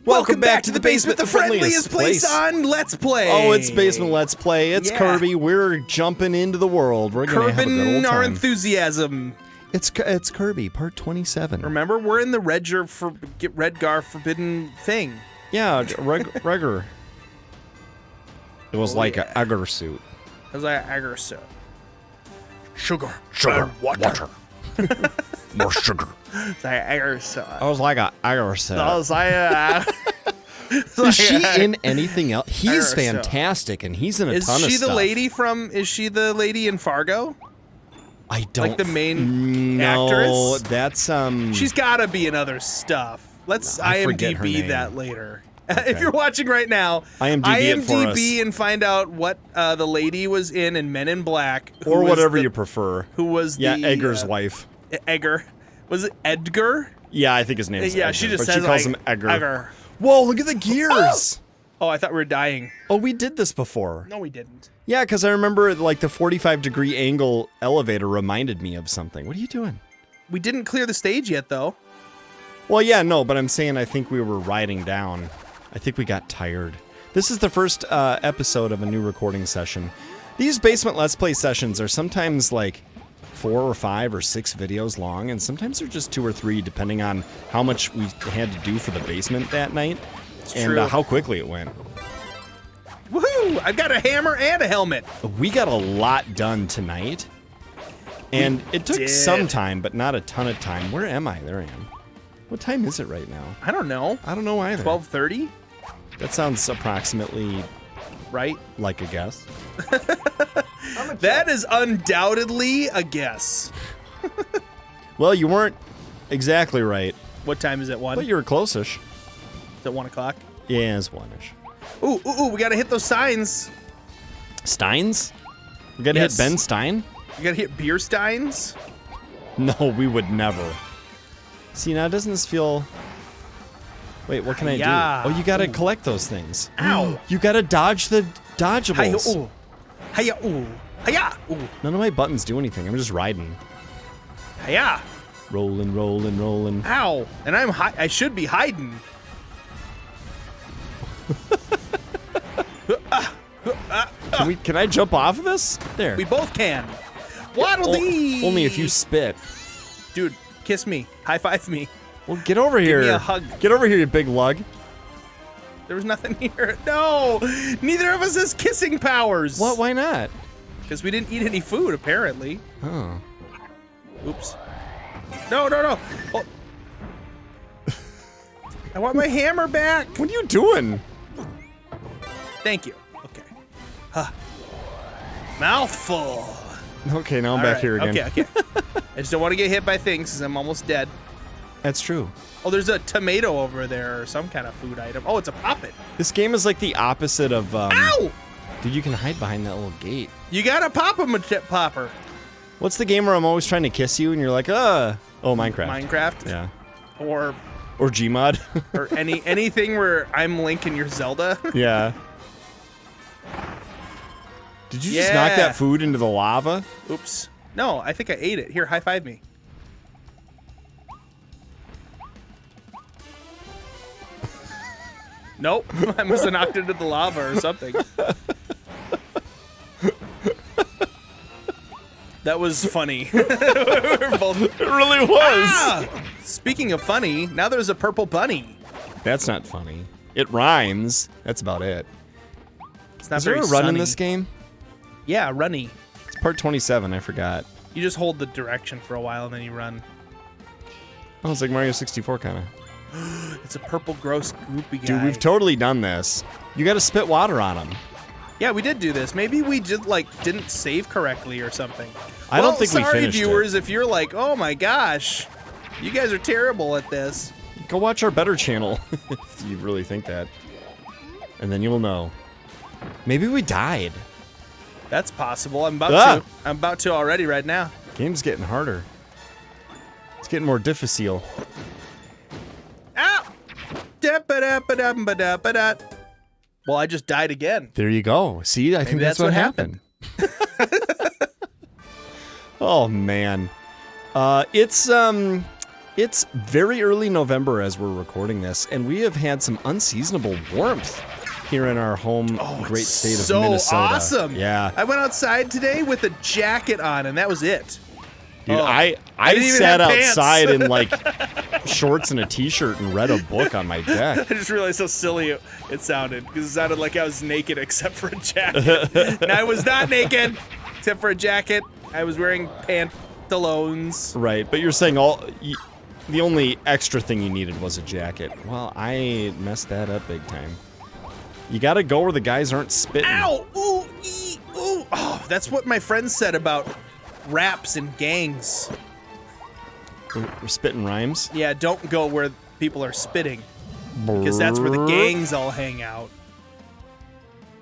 Welcome back to the basement, the friendliest place on Let's Play. Oh, it's Basement Let's Play. It's Yeah. Kirby. We're jumping into the world. We're gonna have a good old time. our enthusiasm. It's Kirby, part 27. Remember, we're in the Redgar Forbidden thing. Yeah, Regger. It was like an Egger suit. It was like an Egger suit. Sugar. Sugar. And water. More sugar. It's like an Egger suit. I was like an Egger suit. I was like Is she in anything else? He's fantastic, and he's in a ton of stuff. Is she the lady in Fargo? I don't. Like the main actress? No, that's She's gotta be in other stuff. Let's IMDb that later. Okay. If you're watching right now, IMDb and find out what the lady was in Men in Black. Or whatever you prefer. Who was Egger's wife. Egger. Was it Edgar? Yeah, I think his name is Edgar, she just but says she calls him Egger. Whoa, look at the gears! Oh, I thought we were dying. Oh, we did this before. No, we didn't. Yeah, because I remember like the 45-degree angle elevator reminded me of something. What are you doing? We didn't clear the stage yet, though. Well, yeah, no, but I'm saying I think we were riding down. I think we got tired. This is the first episode of a new recording session. These Basement Let's Play sessions are sometimes like 4 or 5 or 6 videos long, and sometimes they're just 2 or 3, depending on how much we had to do for the basement that night and how quickly it went. Woohoo! I've got a hammer and a helmet. We got a lot done tonight, and it took some time, but not a ton of time. Where am I? There I am. What time is it right now? I don't know. I don't know either. 12:30? That sounds approximately right, like a guess. That is undoubtedly a guess. Well, you weren't exactly right. What time is it? 1? But you were close-ish. Is it 1 o'clock? Yeah, it's 1-ish. Ooh, we gotta hit those signs. Steins? We gotta hit Ben Stein? You gotta hit beer steins? No, we would never. See, now doesn't this feel... Wait, what can I do? Oh, you gotta collect those things. Ow! You gotta dodge the dodgeables. Hiya, ooh. Hiya, ooh. Hiya, ooh. None of my buttons do anything. I'm just riding. Hiya. Rolling, rolling, rolling. Ow! And I should be hiding. Can I jump off of this? There. We both can. Waddle dee! Only if you spit. Dude, kiss me. High five me. Well, get over here. Give me a hug. Get over here, you big lug. There was nothing here. No! Neither of us has kissing powers. What? Why not? Because we didn't eat any food, apparently. Oh. Oops. No. Oh. I want my hammer back. What are you doing? Thank you. Okay. Huh. Mouthful. Okay, now I'm back here again. Okay. I just don't want to get hit by things because I'm almost dead. That's true. Oh, there's a tomato over there or some kind of food item. Oh, it's a poppet. This game is like the opposite of... Ow! Dude, you can hide behind that little gate. You gotta pop him a chip popper. What's the game where I'm always trying to kiss you and you're like, Oh, Minecraft. Minecraft? Yeah. Or Gmod. or anything where I'm Link and you're Zelda. Yeah. Did you just knock that food into the lava? Oops. No, I think I ate it. Here, high five me. Nope. I must have knocked it into the lava or something. That was funny. It really was. Ah! Speaking of funny, now there's a purple bunny. That's not funny. It rhymes. That's about it. It's not Is there very a run sunny. in this game? Yeah, runny. It's part 27. I forgot. You just hold the direction for a while and then you run. Oh, it's like Mario 64 kind of. It's a purple, gross, goopy guy. Dude, we've totally done this. You got to spit water on him. Yeah, we did do this. Maybe we just didn't save correctly or something. I don't think we finished sorry, viewers, if you're like, oh my gosh, you guys are terrible at this. Go watch our better channel if you really think that. And then you'll know. Maybe we died. That's possible. I'm about to. I'm about to already right now. Game's getting harder. It's getting more difficile. Ow! Well, I just died again. There you go. See, I think that's what happened. Oh man. It's It's very early November as we're recording this, and we have had some unseasonable warmth here in our home great state of Minnesota. So awesome. Yeah. I went outside today with a jacket on, and that was it. Dude, I sat outside in like shorts and a t-shirt and read a book on my deck. I just realized how silly it sounded, because it sounded like I was naked except for a jacket. And I was not naked except for a jacket. I was wearing pantaloons. Right, but you're saying the only extra thing you needed was a jacket. Well, I messed that up big time. You gotta go where the guys aren't spitting. Ow! Ooh! Ee! Ooh! Oh, that's what my friends said about raps and gangs. We're spitting rhymes? Yeah, don't go where people are spitting, because that's where the gangs all hang out.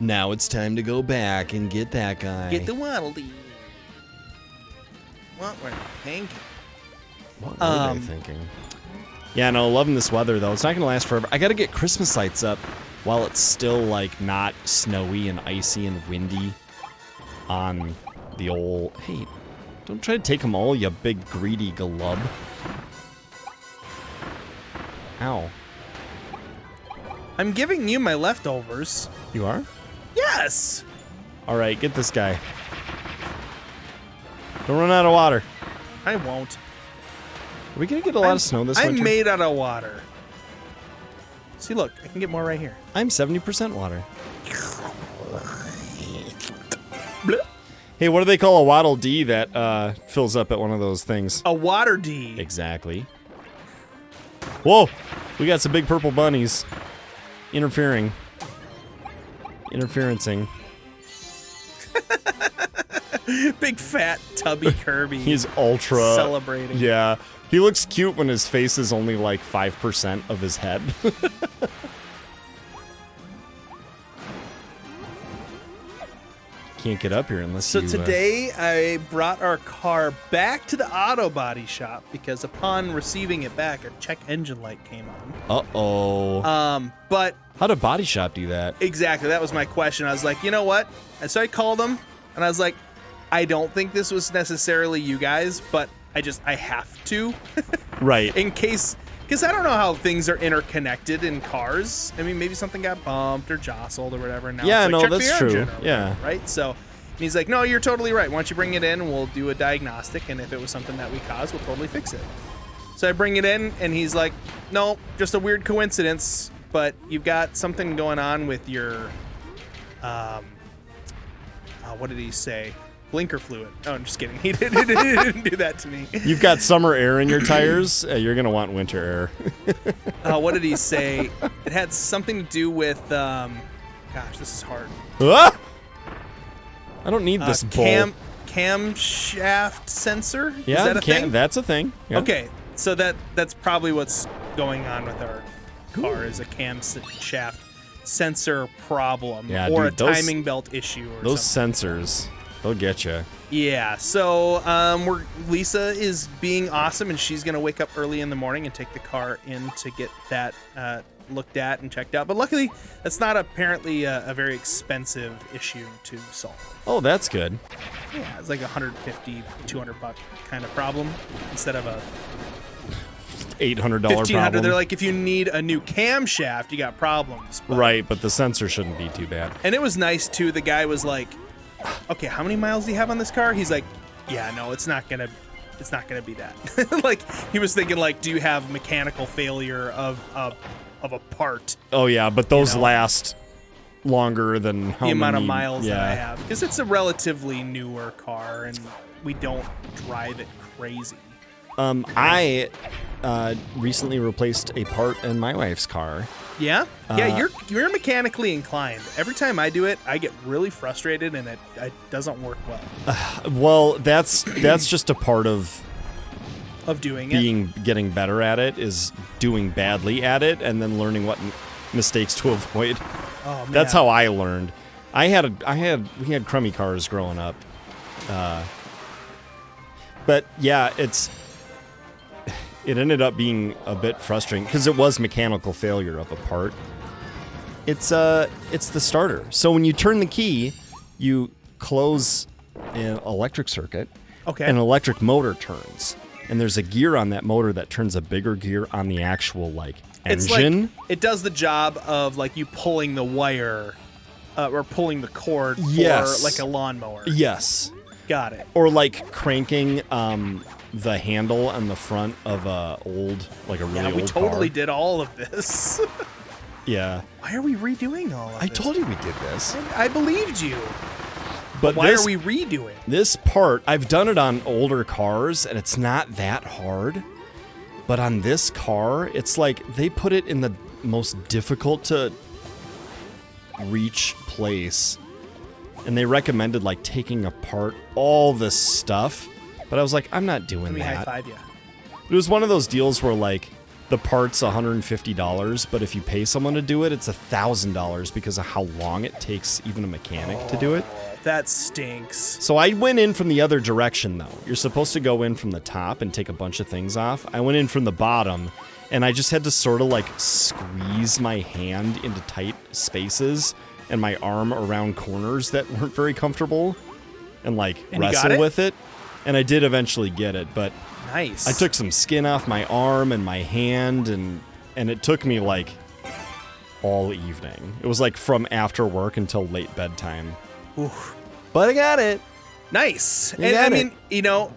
Now it's time to go back and get that guy. Get the Waddle Dee. What were they thinking? What were they thinking? Yeah, no, loving this weather, though. It's not going to last forever. I got to get Christmas lights up while it's still, like, not snowy and icy and windy on the old... Hey, don't try to take them all, you big greedy glub. Ow. I'm giving you my leftovers. You are? Yes! All right, get this guy. Don't run out of water. I won't. Are we going to get a lot of snow this winter? I'm made out of water. See, look, I can get more right here. I'm 70% water. Hey, what do they call a Waddle Dee that fills up at one of those things? A water D. Exactly. Whoa! We got some big purple bunnies. Interfering. Interferencing. Big fat tubby Kirby. He's ultra... celebrating. Yeah. He looks cute when his face is only like 5% of his head. Can't get up here unless So you... today I brought our car back to the auto body shop because upon receiving it back, a check engine light came on. Uh-oh. But... How'd a body shop do that? Exactly, that was my question. I was like, you know what? And so I called them, and I was like, I don't think this was necessarily you guys, but I have to. Right. In case... Because I don't know how things are interconnected in cars. I mean, maybe something got bumped or jostled or whatever. And now yeah, it's like, no, check that's the true. engine or Yeah. whatever, right? So and he's like, no, you're totally right. Why don't you bring it in and we'll do a diagnostic. And if it was something that we caused, we'll totally fix it. So I bring it in and he's like, no, just a weird coincidence. But you've got something going on with your, what did he say? Blinker fluid. Oh, I'm just kidding. He didn't do that to me. You've got summer air in your tires. You're going to want winter air. What did he say? It had something to do with, gosh, this is hard. Ah! I don't need this bull. Camshaft sensor? Yeah, is that a thing? That's a thing. Yeah. Okay, so that's probably what's going on with our car is a camshaft sensor problem, Yeah, or dude, a timing belt issue or those something. sensors, they'll get you. Yeah, so Lisa is being awesome, and she's going to wake up early in the morning and take the car in to get that looked at and checked out. But luckily, that's not apparently a very expensive issue to solve. Oh, that's good. Yeah, it's like $150, $200 kind of problem instead of a $800 $1,500. problem. They're like, if you need a new camshaft, you got problems. Right, but the sensor shouldn't be too bad. And it was nice too. The guy was like, okay, how many miles do you have on this car? He's like, yeah, no, it's not gonna be that. Like, he was thinking, like, do you have mechanical failure of a part? Oh yeah, but those last longer than how the amount many, of miles that I have, because it's a relatively newer car and we don't drive it crazy. I recently replaced a part in my wife's car. Yeah? Yeah, you're mechanically inclined. Every time I do it, I get really frustrated and it doesn't work well. Well, that's just a part of doing it. Getting better at it is doing badly at it and then learning what mistakes to avoid. Oh, man. That's how I learned. We had crummy cars growing up. But yeah, it ended up being a bit frustrating because it was mechanical failure of a part. It's the starter. So when you turn the key, you close an electric circuit. Okay. An electric motor turns. and there's a gear on that motor that turns a bigger gear on the actual like It's engine. like, it does the job of like you pulling the wire or pulling the cord Yes. for like a lawnmower. Yes. Got it. Or like cranking the handle on the front of a old, like a really Yeah, we old totally car. did all of this. Yeah. Why are we redoing all of I this? told you we did this. I believed you. But Why this, are we redoing? this part, I've done it on older cars, and it's not that hard. But on this car, it's like they put it in the most difficult to reach place. And they recommended like taking apart all this stuff. But I was like, I'm not doing Let me that. high five you. It was one of those deals where like the part's $150, but if you pay someone to do it, it's $1,000 because of how long it takes even a mechanic to do it. That stinks. So I went in from the other direction though. You're supposed to go in from the top and take a bunch of things off. I went in from the bottom, and I just had to sort of like squeeze my hand into tight spaces and my arm around corners that weren't very comfortable and like And you got wrestle it? with it. And I did eventually get it, but Nice. I took some skin off my arm and my hand, and it took me like all evening. It was like from after work until late bedtime. Oof. But I got it. Nice. You And got I it. mean, you know,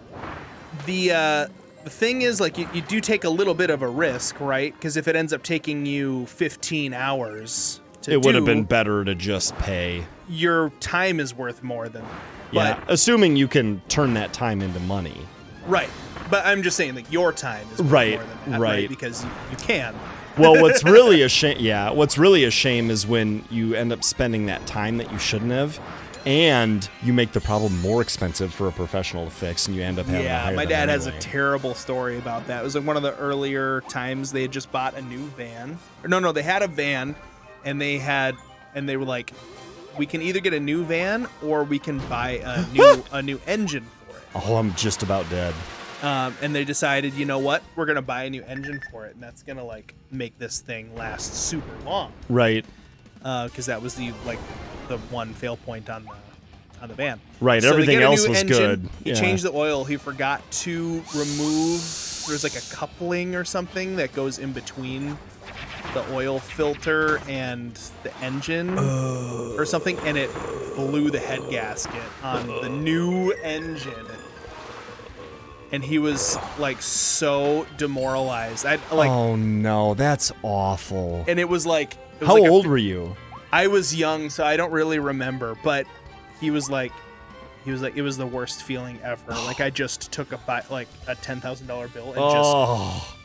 the thing is, like, you do take a little bit of a risk, right? Because if it ends up taking you 15 hours to It would have do, been better to just pay. your time is worth more than. Yeah, assuming you can turn that time into money. Right. But I'm just saying, like, your time is worth Right, more than that, right. Because you can. Well, what's really a shame, what's really a shame is when you end up spending that time that you shouldn't have, and you make the problem more expensive for a professional to fix, and you end up having to Yeah, hire my them dad has a anyway. terrible story about that. It was like one of the earlier times they had just bought a new van. Or no, they had a van, and they were like, we can either get a new van or we can buy a new engine for it. Oh, I'm just about dead. And they decided, you know what, we're gonna buy a new engine for it, and that's gonna like make this thing last super long. Right. Because that was the one fail point on the van. Right, So they everything get a else new was engine. good. He Yeah. changed the oil. He forgot to remove. There's like a coupling or something that goes in between the oil filter and the engine or something, and it blew the head gasket on the new engine. And he was like so demoralized. Oh no, that's awful. And it was like. How old were you? I was young, so I don't really remember, but he was like, it was the worst feeling ever. Like I just took a $10,000 bill and just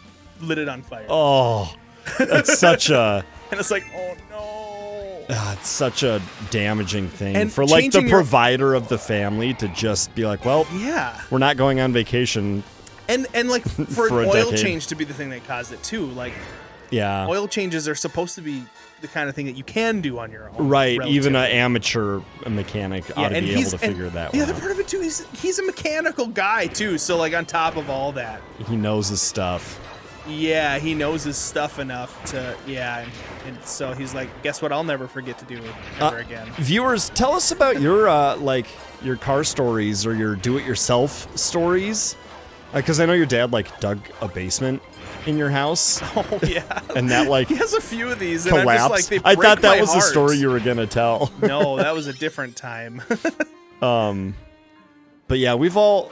lit it on fire. Oh, that's such a. And it's like, oh no. It's such a damaging thing And for like the changing your- provider of the family to just be like, well, Yeah. we're not going on vacation. And like for For an a oil decade. change to be the thing that caused it too. Like Yeah. oil changes are supposed to be the kind of thing that you can do on your own. Right, even an relatively. amateur mechanic ought to and be able to figure that The one other out. part of it too is he's a mechanical guy too. So like on top of all that, He knows his stuff. yeah, he knows his stuff enough to, and so he's like, guess what I'll never forget to do ever again. Viewers, tell us about your your car stories or your do-it-yourself stories, because I know your dad like dug a basement in your house Oh, yeah. and that like He has a few of these, and I'm collapsed. just like, they I break thought that my was the heart. story you were gonna tell. No, that was a different time. But yeah, we've all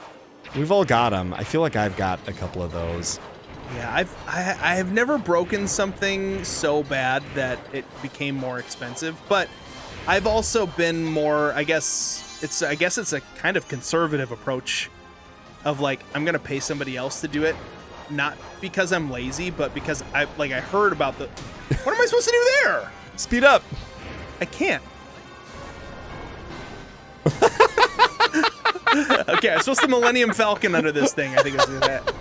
got them. I feel like I've got a couple of those. Yeah, I have never broken something so bad that it became more expensive, but I've also been more, I guess it's a kind of conservative approach of like, I'm gonna pay somebody else to do it, not because I'm lazy, but because I heard about the. What am I supposed to do there? Speed up. I can't. Okay, I'm supposed to Millennium Falcon under this thing. I think it's that.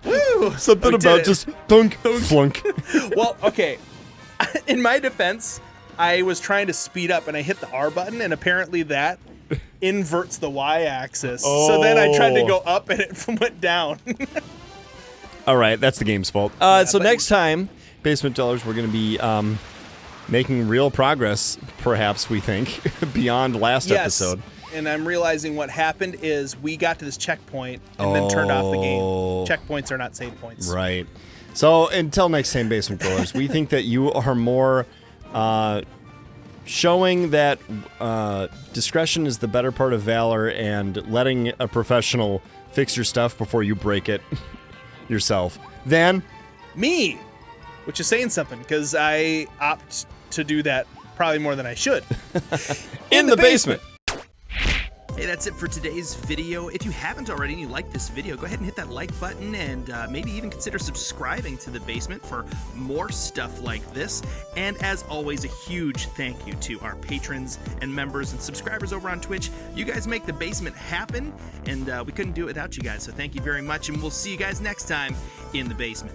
Woo! Something We did about it. just thunk, flunk. Well, okay. In my defense, I was trying to speed up and I hit the R button, and apparently that inverts the Y-axis. So then I tried to go up and it went down. All right, that's the game's fault. So but- next time, Basement Dwellers, we're going to be making real progress, perhaps, we think, beyond last episode. and I'm realizing what happened is we got to this checkpoint and then turned off the game. Checkpoints are not save points. Right. So until next time, basement dwellers, we think that you are more showing that discretion is the better part of valor and letting a professional fix your stuff before you break it yourself than me, which is saying something because I opt to do that probably more than I should. in the basement. Hey, that's it for today's video. If you haven't already and you like this video, go ahead and hit that like button and maybe even consider subscribing to The Basement for more stuff like this. And as always, a huge thank you to our patrons and members and subscribers over on Twitch. You guys make The Basement happen, and we couldn't do it without you guys, so thank you very much, and we'll see you guys next time in The Basement.